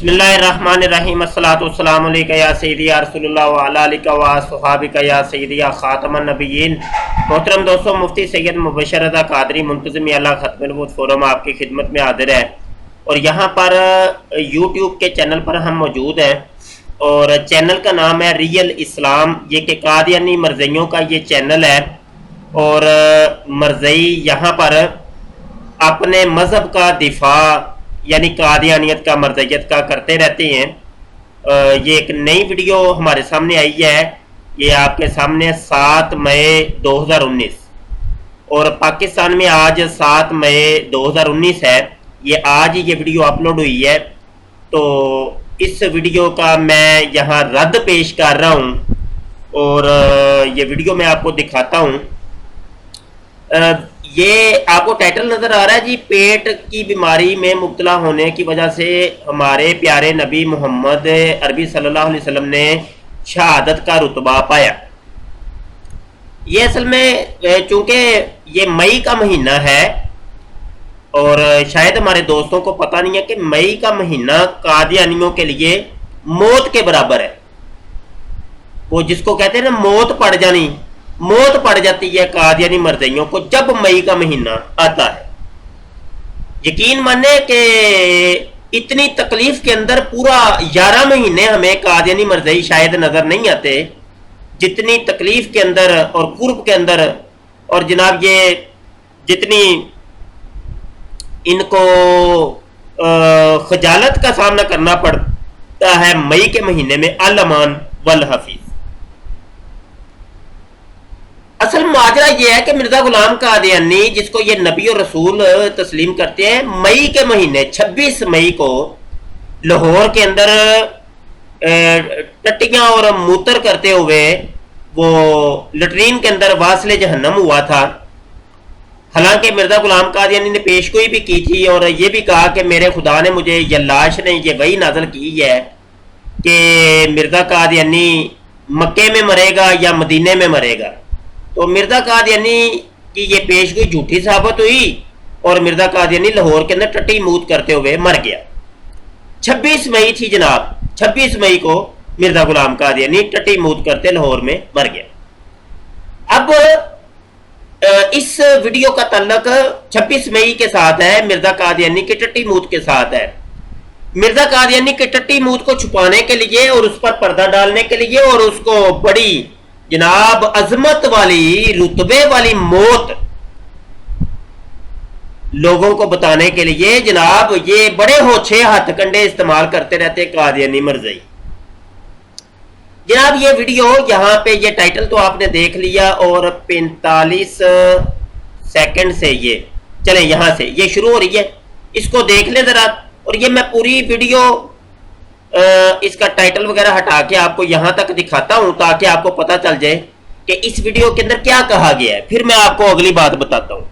بسم اللہ الرحمن الرحیم الصلاۃ والسلام علیکہ یا سیدی یا رسول اللہ وعلی آلہ و صحابہ یا سیدی یا خاتم النبیین۔ محترم دوستوں، مفتی سید مبشر رضا قادری منتظم اعلیٰ ختم نبوت فورم آپ کی خدمت میں حاضر ہے، اور یہاں پر یوٹیوب کے چینل پر ہم موجود ہیں، اور چینل کا نام ہے ریئل اسلام۔ یہ کہ قادیانی مرزائیوں کا یہ چینل ہے، اور مرزائی یہاں پر اپنے مذہب کا دفاع یعنی قادیانیت کا، مرزائیت کا کرتے رہتے ہیں۔ یہ ایک نئی ویڈیو ہمارے سامنے آئی ہے، یہ آپ کے سامنے 7 مئی 2019، اور پاکستان میں آج 7 مئی 2019 ہے۔ یہ آج یہ ویڈیو اپلوڈ ہوئی ہے، تو اس ویڈیو کا میں یہاں رد پیش کر رہا ہوں، اور یہ ویڈیو میں آپ کو دکھاتا ہوں۔ یہ آپ کو ٹائٹل نظر آ رہا ہے جی، پیٹ کی بیماری میں مبتلا ہونے کی وجہ سے ہمارے پیارے نبی محمد عربی صلی اللہ علیہ وسلم نے شہادت کا رتبہ پایا۔ یہ اصل میں چونکہ یہ مئی کا مہینہ ہے، اور شاید ہمارے دوستوں کو پتہ نہیں ہے کہ مئی کا مہینہ قادیانیوں کے لیے موت کے برابر ہے۔ وہ جس کو کہتے ہیں نا موت پڑ جانی، موت پڑ جاتی ہے قادیانی مرزائیوں کو جب مئی کا مہینہ آتا ہے۔ یقین مانے کہ اتنی تکلیف کے اندر پورا 11 مہینے ہمیں قادیانی مرزائی شاید نظر نہیں آتے، جتنی تکلیف کے اندر اور قرب کے اندر، اور جناب یہ جتنی ان کو خجالت کا سامنا کرنا پڑتا ہے مئی کے مہینے میں۔ الامان والحفیظ۔ اصل ماجرا یہ ہے کہ مرزا غلام قادیانی، جس کو یہ نبی اور رسول تسلیم کرتے ہیں، مئی کے مہینے 26 مئی کو لاہور کے اندر ٹٹیاں اور موتر کرتے ہوئے وہ لٹرین کے اندر واصل جہنم ہوا تھا۔ حالانکہ مرزا غلام قادیانی نے پیشگوئی بھی کی تھی، اور یہ بھی کہا کہ میرے خدا نے مجھے، یہ لاش نے یہ وحی نازل کی ہے کہ مرزا قادیانی مکے میں مرے گا یا مدینے میں مرے گا۔ تو مرزا قادیانی کی یہ پیشگوئی جھوٹی ثابت ہوئی، اور مرزا قادیانی لاہور کے اندر ٹٹی موت کرتے ہوئے مر گیا۔ 26 مئی تھی جناب، 26 مئی کو مرزا غلام قادیانی ٹٹی موت کرتے لاہور میں مر گیا۔ اب اس ویڈیو کا تعلق 26 مئی کے ساتھ ہے، مرزا قادیانی کی ٹٹی موت کے ساتھ ہے۔ مرزا قادیانی کی ٹٹی موت کو چھپانے کے لیے اور اس پر پردہ ڈالنے کے لیے، اور اس کو بڑی جناب عظمت والی، رتبے والی موت لوگوں کو بتانے کے لیے جناب یہ بڑے ہوچھے ہاتھ کنڈے استعمال کرتے رہتے قادیانی مرزائی۔ جناب یہ ویڈیو یہاں پہ یہ ٹائٹل تو آپ نے دیکھ لیا، اور 45 سیکنڈ سے یہ چلیں یہاں سے یہ شروع ہو رہی ہے، اس کو دیکھ لیں ذرا، اور یہ میں پوری ویڈیو اس کا ٹائٹل وغیرہ ہٹا کے آپ کو یہاں تک دکھاتا ہوں، تاکہ آپ کو پتہ چل جائے کہ اس ویڈیو کے اندر کیا کہا گیا ہے، پھر میں آپ کو اگلی بات بتاتا ہوں۔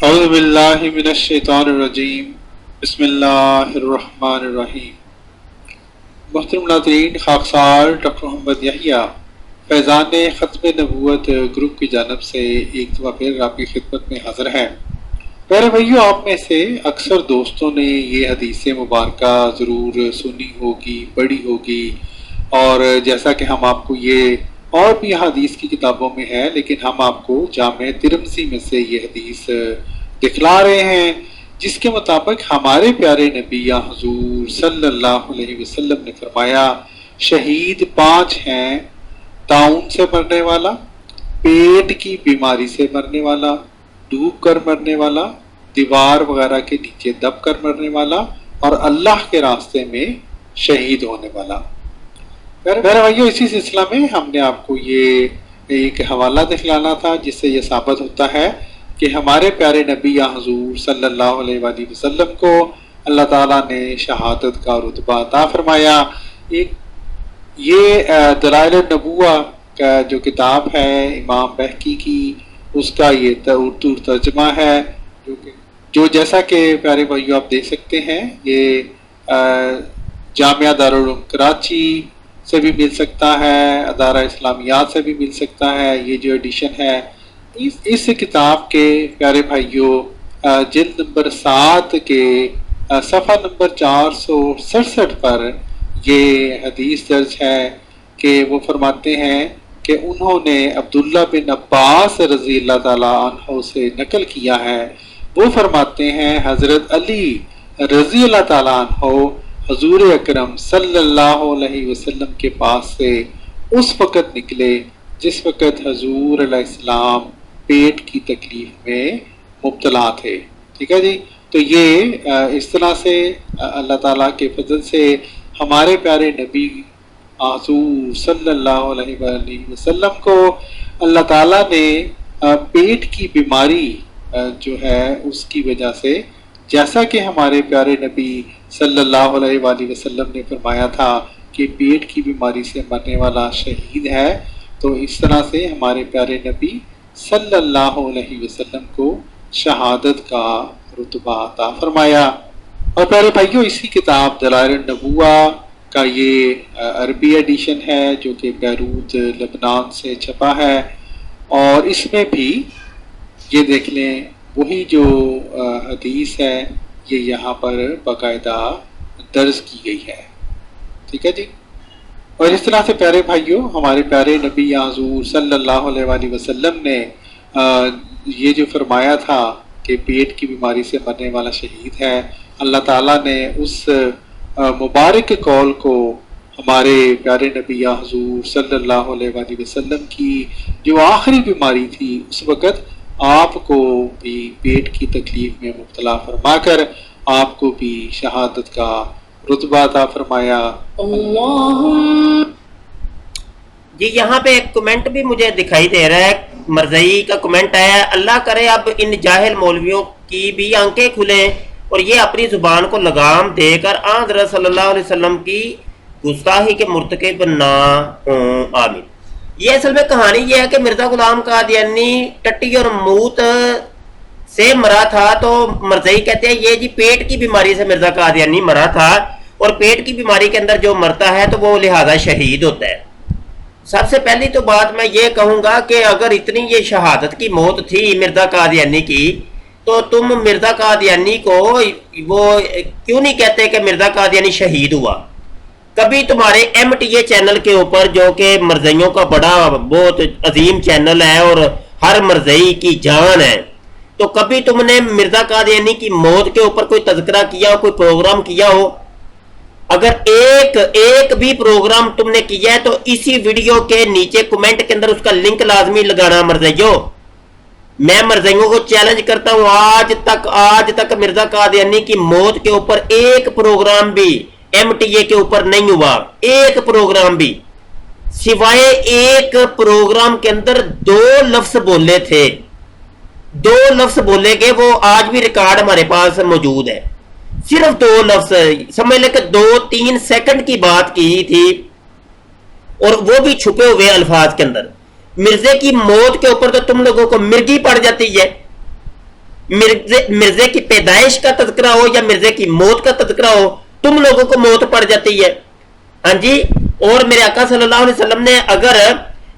اعوذ باللہ من الشیطان الرجیم، بسم اللہ الرحمن الرحیم۔ محترم ناظرین، خاکسار ڈاکٹر محمد یحییٰ فیضان ختم نبوت گروپ کی جانب سے ایک دفعہ پھر آپ کی خدمت میں حاضر ہے۔ پیارے بھائیو، آپ میں سے اکثر دوستوں نے یہ حدیث مبارکہ ضرور سنی ہوگی، پڑھی ہوگی، اور جیسا کہ ہم آپ کو یہ اور بھی حدیث کی کتابوں میں ہے، لیکن ہم آپ کو جامع ترمذی میں سے یہ حدیث دکھلا رہے ہیں، جس کے مطابق ہمارے پیارے نبی یا حضور صلی اللہ علیہ وسلم نے فرمایا، شہید 5 ہیں: طاعون سے مرنے والا، پیٹ کی بیماری سے مرنے والا، ڈوب کر مرنے والا، دیوار وغیرہ کے نیچے دب کر مرنے والا، اور اللہ کے راستے میں شہید ہونے والا۔ میرے بھائیو، اسی سلسلہ میں ہم نے آپ کو یہ ایک حوالہ دکھلانا تھا، جس سے یہ ثابت ہوتا ہے کہ ہمارے پیارے نبی یا حضور صلی اللہ علیہ وآلہ وسلم کو اللہ تعالیٰ نے شہادت کا رتبہ عطا فرمایا۔ یہ دلائل النبوہ کا جو کتاب ہے امام بہقی کی، اس کا یہ اردو ترجمہ ہے، جو جیسا کہ پیارے بھائیو آپ دیکھ سکتے ہیں، یہ جامعہ دارالعلوم کراچی سے بھی مل سکتا ہے، ادارہ اسلامیات سے بھی مل سکتا ہے۔ یہ جو ایڈیشن ہے اس کتاب کے پیارے بھائیو جلد نمبر 7 کے صفحہ نمبر 467 پر یہ حدیث درج ہے کہ وہ فرماتے ہیں کہ انہوں نے عبداللہ بن عباس رضی اللہ تعالیٰ عنہ سے نقل کیا ہے، وہ فرماتے ہیں حضرت علی رضی اللہ تعالیٰ عنہ حضور اکرم صلی اللہ علیہ وسلم کے پاس سے اس وقت نکلے جس وقت حضور علیہ السلام پیٹ کی تکلیف میں مبتلا تھے۔ ٹھیک ہے جی، تو یہ اس طرح سے اللہ تعالیٰ کے فضل سے ہمارے پیارے نبی حضور صلی اللہ علیہ وآلہ وسلم کو اللہ تعالیٰ نے پیٹ کی بیماری جو ہے اس کی وجہ سے، جیسا کہ ہمارے پیارے نبی صلی اللہ علیہ وآلہ وسلم نے فرمایا تھا کہ پیٹ کی بیماری سے مرنے والا شہید ہے، تو اس طرح سے ہمارے پیارے نبی صلی اللہ علیہ وسلم کو شہادت کا رتبہ عطا فرمایا۔ اور پیارے بھائیوں، اسی کتاب دلائل النبوہ کا یہ عربی ایڈیشن ہے جو کہ بیروت لبنان سے چھپا ہے، اور اس میں بھی یہ دیکھ لیں وہی جو حدیث ہے یہ یہاں پر باقاعدہ درج کی گئی ہے۔ ٹھیک ہے جی، اور اس طرح سے پیارے بھائیوں، ہمارے پیارے نبی حضور صلی اللہ علیہ وآلہ وسلم نے یہ جو فرمایا تھا کہ پیٹ کی بیماری سے مرنے والا شہید ہے، اللہ تعالیٰ نے اس مبارک قول کو ہمارے پیارے نبی حضور صلی اللہ علیہ وآلہ وسلم کی جو آخری بیماری تھی اس وقت آپ کو بھی پیٹ کی تکلیف میں مبتلا فرما کر آپ کو بھی شہادت کا رتبہ عطا فرمایا۔ جی یہاں پہ ایک کمنٹ بھی مجھے دکھائی دے رہا ہے، مرزئی کا کمنٹ ہے، اللہ کرے اب ان جاہل مولویوں کی بھی آنکھیں کھلیں اور یہ اپنی زبان کو لگام دے کر آن حضرت صلی اللہ علیہ وسلم کی گستاخی کے مرتکب نہ ہوں، آمین۔ یہ اصل میں کہانی یہ ہے کہ مرزا غلام قادیانی ٹٹی اور موت سے مرا تھا، تو مرزئی کہتے ہیں یہ جی پیٹ کی بیماری سے مرزا قادیانی مرا تھا، اور پیٹ کی بیماری کے اندر جو مرتا ہے تو وہ لہذا شہید ہوتا ہے۔ سب سے پہلی تو بات میں یہ کہوں گا کہ اگر اتنی یہ شہادت کی موت تھی مرزا قادیانی کی، تو تم مرزا قادیانی کو وہ کیوں نہیں کہتے کہ مرزا قادیانی شہید ہوا؟ کبھی تمہارے ایم ٹی اے چینل کے اوپر، جو کہ مرزئیوں کا بڑا بہت عظیم چینل ہے اور ہر مرزئی کی جان ہے، تو کبھی تم نے مرزا قادیانی کی موت کے اوپر کوئی تذکرہ کیا ہو، کوئی پروگرام کیا ہو؟ اگر ایک بھی پروگرام تم نے کیا ہے تو اسی ویڈیو کے نیچے کمنٹ کے اندر اس کا لنک لازمی لگانا مرزئیوں۔ میں مرزئیوں کو چیلنج کرتا ہوں، آج تک مرزا قادیانی کی موت کے اوپر ایک پروگرام بھی ایم ٹی اے کے اوپر نہیں ہوا، ایک پروگرام بھی، سوائے ایک پروگرام کے اندر 2 لفظ بولے تھے، 2 لفظ بولے گئے، وہ آج بھی ریکارڈ ہمارے پاس موجود ہے، صرف 2 لفظ، سمجھ لے کہ 2-3 سیکنڈ کی بات کی تھی، اور وہ بھی چھپے ہوئے الفاظ کے اندر۔ مرزے کی موت کے اوپر تو تم لوگوں کو مرگی پڑ جاتی ہے، مرزے کی پیدائش کا تذکرہ ہو یا مرزے کی موت کا تذکرہ ہو، تم لوگوں کو موت پڑ جاتی ہے۔ ہاں جی، اور میرے آقا صلی اللہ علیہ وسلم نے اگر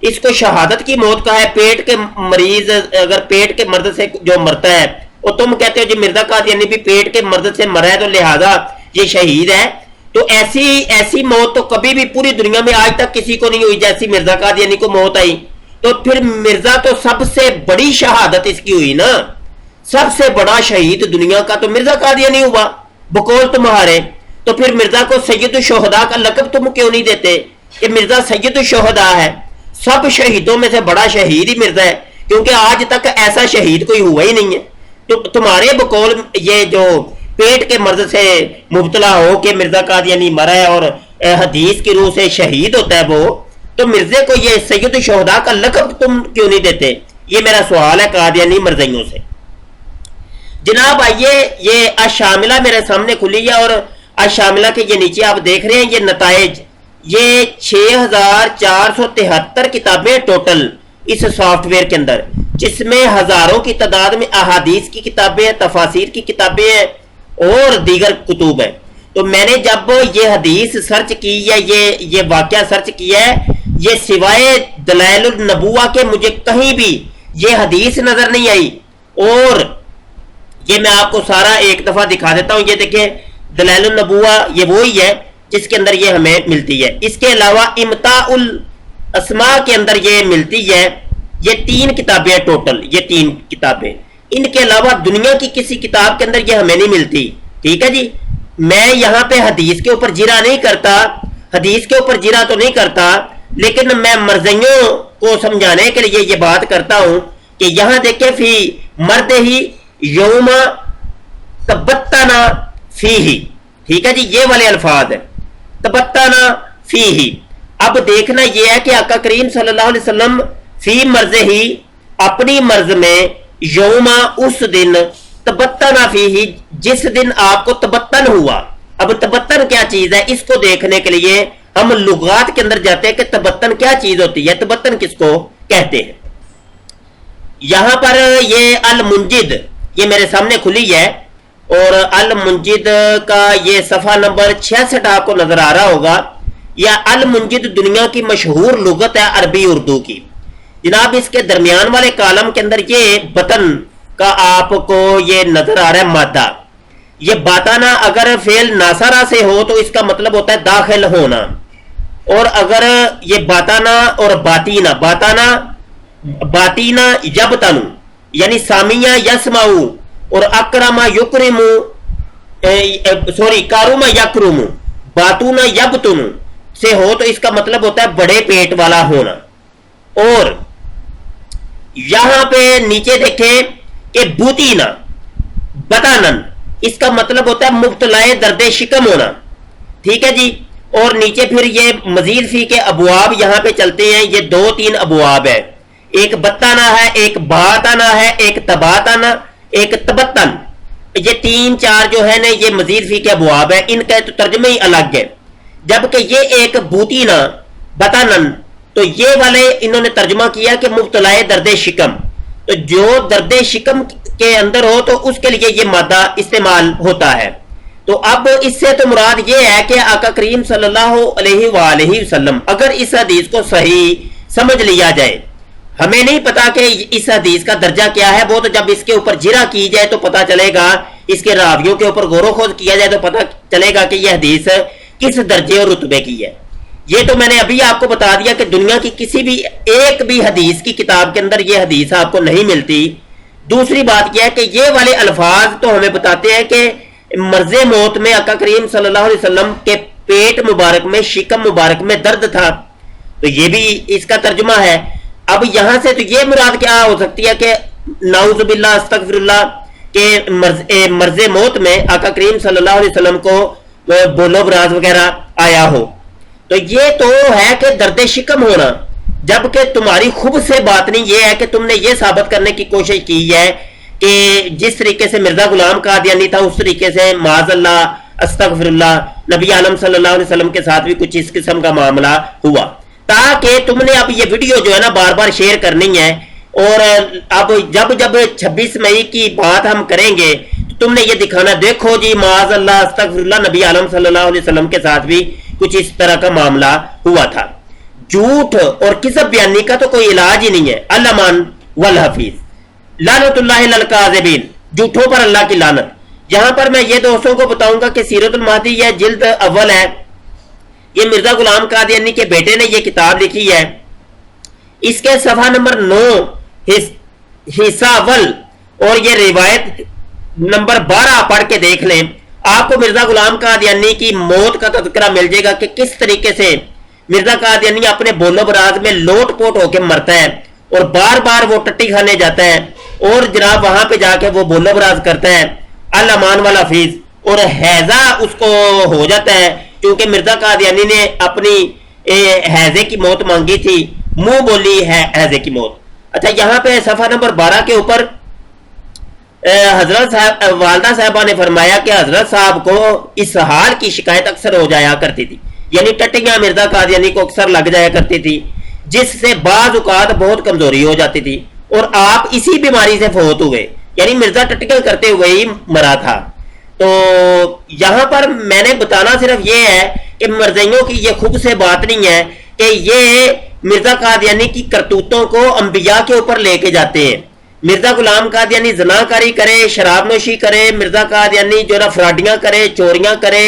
اس کو شہادت کی موت کہا ہے، پیٹ کے مریض اگر پیٹ کے مرض سے جو مرتا ہے، اور تم کہتے ہو جی مرزا قادیانی بھی پیٹ کے مرض سے مرا ہے تو لہذا یہ شہید ہے، تو ایسی موت تو کبھی بھی پوری دنیا میں آج تک کسی کو نہیں ہوئی جیسی مرزا قادیانی کو موت آئی۔ تو پھر مرزا تو سب سے بڑی شہادت اس کی ہوئی نا، سب سے بڑا شہید دنیا کا تو مرزا قادیانی ہوا بقول تمہارے۔ تو پھر مرزا کو سید الشہداء کا لقب تم کیوں نہیں دیتے کہ مرزا سید الشہداء ہے؟ سب شہیدوں میں سے بڑا شہید ہی مرزا ہے، کیونکہ آج تک ایسا شہید کوئی ہوا ہی نہیں ہے۔ تو تمہارے بقول یہ جو پیٹ کے مرض سے مبتلا ہو کہ مرزا قادیانی مرا ہے اور حدیث کی روح سے شہید ہوتا ہے وہ، تو مرزے کو یہ سید الشہداء کا لقب تم کیوں نہیں دیتے؟ یہ میرا سوال ہے قادیانی مرزئیوں سے۔ جناب آئیے، یہ الشاملہ میرے سامنے کھلی ہے، اور الشاملہ کے یہ نیچے آپ دیکھ رہے ہیں یہ نتائج، یہ 6473 کتابیں ٹوٹل اس سافٹ ویئر کے اندر، جس میں ہزاروں کی تعداد میں احادیث کی کتابیں ہیں، تفاسیر کی کتابیں ہیں اور دیگر کتب ہیں۔ تو میں نے جب یہ حدیث سرچ کی ہے، یہ واقعہ سرچ کیا ہے، یہ سوائے دلائل النبوہ کے مجھے کہیں بھی یہ حدیث نظر نہیں آئی، اور یہ میں آپ کو سارا ایک دفعہ دکھا دیتا ہوں. یہ دیکھیں دلائل النبوہ یہ وہی ہے جس کے اندر یہ ہمیں ملتی ہے. اس کے علاوہ امتاع الاسماء کے اندر یہ ملتی ہے. یہ 3 کتابیں ہیں ٹوٹل, یہ 3 کتابیں. ان کے علاوہ دنیا کی کسی کتاب کے اندر یہ ہمیں نہیں ملتی. ٹھیک ہے جی. میں یہاں پہ حدیث کے اوپر جرا نہیں کرتا, حدیث کے اوپر جرا تو نہیں کرتا, لیکن میں مرضیوں کو سمجھانے کے لیے یہ بات کرتا ہوں کہ یہاں دیکھیں فی مرد ہی یوم تبتنا فی ہی. ٹھیک ہے جی, یہ والے الفاظ ہیں تبتنا فی ہی. اب دیکھنا یہ ہے کہ آقا کریم صلی اللہ علیہ وسلم فی مرض ہی اپنی مرض میں یوما اس دن تبتنا فی ہی جس دن آپ کو تبتن ہوا. اب تبتن کیا چیز ہے اس کو دیکھنے کے لیے ہم لغات کے اندر جاتے ہیں کہ تبتن کیا چیز ہوتی ہے, تبتن کس کو کہتے ہیں. یہاں پر یہ المنجد یہ میرے سامنے کھلی ہے اور المنجد کا یہ صفحہ نمبر 66 آپ کو نظر آ رہا ہوگا. یا المنجد دنیا کی مشہور لغت ہے عربی اردو کی. جناب اس کے درمیان والے کالم کے اندر یہ بطن کا آپ کو یہ نظر آ رہا ہے مادہ. یہ باتانا اگر فعل ناصرہ سے ہو تو اس کا مطلب ہوتا ہے داخل ہونا, اور اگر یہ باتانا اور باتینا, باتانا باتینا یبتنو یعنی سامیہ یسمعو اور اکرما یکرمو کاروما یکرمو, باتونا یبتنو سے ہو تو اس کا مطلب ہوتا ہے بڑے پیٹ والا ہونا. اور یہاں پہ نیچے دیکھیں کہ بوتینا بتانن اس کا مطلب ہوتا ہے مبتلا درد شکم ہونا. ٹھیک ہے جی. اور نیچے پھر یہ مزید فی کے ابواب یہاں پہ چلتے ہیں. یہ 2-3 ابواب ہے, ایک بتانا ہے, ایک باتانا ہے, ایک تباتانا, ایک تبتن. یہ 3-4 جو ہے نا یہ مزید فی کے ابواب ہے. ان کا تو ترجمہ ہی الگ ہے. جبکہ یہ ایک بوتینا بتانن تو یہ والے انہوں نے ترجمہ کیا کہ مبتلا درد شکم. تو جو درد شکم کے اندر ہو تو اس کے لیے یہ مادہ استعمال ہوتا ہے. تو اب اس سے تو مراد یہ ہے کہ آقا کریم صلی اللہ علیہ وآلہ وسلم اگر اس حدیث کو صحیح سمجھ لیا جائے, ہمیں نہیں پتا کہ اس حدیث کا درجہ کیا ہے, وہ تو جب اس کے اوپر جرا کی جائے تو پتا چلے گا, اس کے راویوں کے اوپر غور و خوض کیا جائے تو پتا چلے گا کہ یہ حدیث کس درجے اور رتبے کی ہے. یہ تو میں نے ابھی آپ کو بتا دیا کہ دنیا کی کسی بھی ایک بھی حدیث کی کتاب کے اندر یہ حدیث آپ کو نہیں ملتی. دوسری بات یہ ہے کہ یہ والے الفاظ تو ہمیں بتاتے ہیں کہ مرض موت میں آقا کریم صلی اللہ علیہ وسلم کے پیٹ مبارک میں شکم مبارک میں درد تھا, تو یہ بھی اس کا ترجمہ ہے. اب یہاں سے تو یہ مراد کیا ہو سکتی ہے کہ نعوذ باللہ استغفر اللہ کہ مرض موت میں آقا کریم صلی اللہ علیہ وسلم کو بولو براز وغیرہ آیا ہو. تو یہ تو ہے کہ درد شکم ہونا, جبکہ تمہاری خوب سے بات نہیں یہ ہے کہ تم نے یہ ثابت کرنے کی کوشش کی ہے کہ جس طریقے سے مرزا غلام قادیانی تھا اس طریقے سے معاذ اللہ استغفر اللہ نبی عالم صلی اللہ علیہ وسلم کے ساتھ بھی کچھ اس قسم کا معاملہ ہوا, تاکہ تم نے اب یہ ویڈیو جو ہے نا بار بار شیئر کرنی ہے. اور اب جب 26 مئی کی بات ہم کریں گے تو تم نے یہ دکھانا دیکھو جی معاذ اللہ استغفر اللہ نبی عالم صلی اللہ علیہ وسلم کے ساتھ بھی کچھ اس طرح کا معاملہ ہوا تھا. جھوٹ اور کذب بیانی کا تو کوئی علاج ہی نہیں ہے. الامان والحفیظ لعنت اللہ للکاذبین, جھوٹوں پر اللہ کی لعنت. یہاں پر میں یہ دوستوں کو بتاؤں گا کہ سیرت المہدی یہ جلد اول ہے, یہ مرزا غلام قادیانی کے بیٹے نے یہ کتاب لکھی ہے. اس کے صفحہ نمبر 9 حصہ اول اور یہ روایت نمبر 12 پڑھ کے دیکھ لیں, آپ کو مرزا غلام قادیانی کی موت کا تذکرہ مل جائے گا کہ کس طریقے سے مرزا قادیانی اپنے بولو براز میں لوٹ پوٹ ہو کے مرتا ہے اور بار بار وہ ٹٹی کھانے جاتا ہے اور جناب وہاں پہ جا کے وہ بولو براز کرتا ہے. الامان والحفیظ, اور حیضہ اس کو ہو جاتا ہے کیونکہ مرزا قادیانی نے اپنی حیضے کی موت مانگی تھی, منہ بولی ہے حیضے کی موت. اچھا یہاں پہ صفحہ نمبر 12 کے اوپر حضرت صاحب والدہ صاحبہ نے فرمایا کہ حضرت صاحب کو اس حال کی شکایت اکثر ہو جایا کرتی تھی, یعنی ٹٹیاں مرزا قادیانی کو اکثر لگ جایا کرتی تھی جس سے بعض اوقات بہت کمزوری ہو جاتی تھی اور آپ اسی بیماری سے فوت ہوئے, یعنی مرزا ٹٹیاں کرتے ہوئے ہی مرا تھا. تو یہاں پر میں نے بتانا صرف یہ ہے کہ مرزیوں کی یہ خوب سے بات نہیں ہے کہ یہ مرزا قادیانی کی کرتوتوں کو انبیاء کے اوپر لے کے جاتے ہیں. مرزا غلام قادیانی زناکاری کرے، شراب نوشی کرے، مرزا قادیانی جو نا فراڈیاں کرے، چوریاں کرے،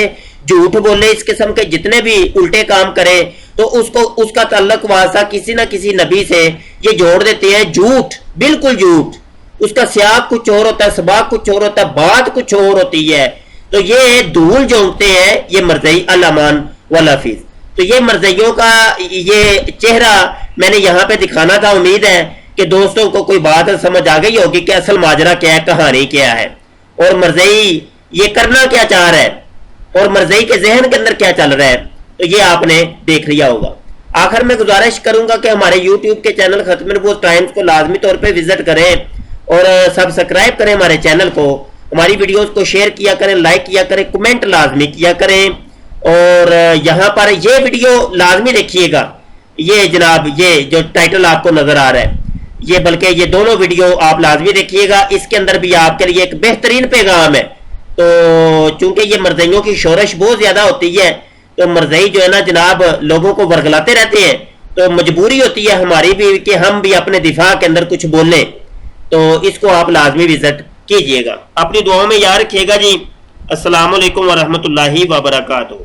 جھوٹ بولے، اس قسم کے جتنے بھی الٹے کام کرے تو اس کا تعلق واسطہ کسی نہ کسی نبی سے یہ جوڑ دیتے ہیں. جھوٹ، بالکل جھوٹ، اس کا سیاق کچھ اور ہوتا ہے، سباق کچھ اور ہوتا ہے، بات کچھ اور ہوتی ہے. تو یہ دھول جھونکتے ہیں یہ مرزئی الامان والحفیظ. تو یہ مرزئیوں کا یہ چہرہ میں نے یہاں پہ دکھانا تھا. امید ہے کہ دوستوں کو کوئی بات سمجھ آ گئی ہوگی کہ اصل ماجرا کیا ہے، کہانی کیا ہے، اور مرزئی یہ کرنا کیا چاہ رہا ہے، اور مرزئی کے ذہن کے اندر کیا چل رہا ہے. تو یہ آپ نے دیکھ لیا ہوگا. آخر میں گزارش کروں گا کہ ہمارے یوٹیوب کے چینل ختم نبوت ٹائمز کو لازمی طور پہ وزٹ کریں اور سبسکرائب کریں ہمارے چینل کو، ہماری ویڈیوز کو شیئر کیا کریں، لائک کیا کریں، کمنٹ لازمی کیا کریں. اور یہاں پر یہ ویڈیو لازمی دیکھیے گا، یہ جناب یہ جو ٹائٹل آپ کو نظر آ رہا ہے یہ، بلکہ یہ دونوں ویڈیو آپ لازمی دیکھیے گا. اس کے اندر بھی آپ کے لیے ایک بہترین پیغام ہے. تو چونکہ یہ مرزئیوں کی شورش بہت زیادہ ہوتی ہے تو مرزئی جو ہے نا جناب لوگوں کو ورگلاتے رہتے ہیں، تو مجبوری ہوتی ہے ہماری بھی کہ ہم بھی اپنے دفاع کے اندر کچھ بولیں. تو اس کو آپ لازمی وزٹ کیجئے گا. اپنی دعاؤں میں یاد رکھیے گا جی. السلام علیکم ورحمۃ اللہ وبرکاتہ.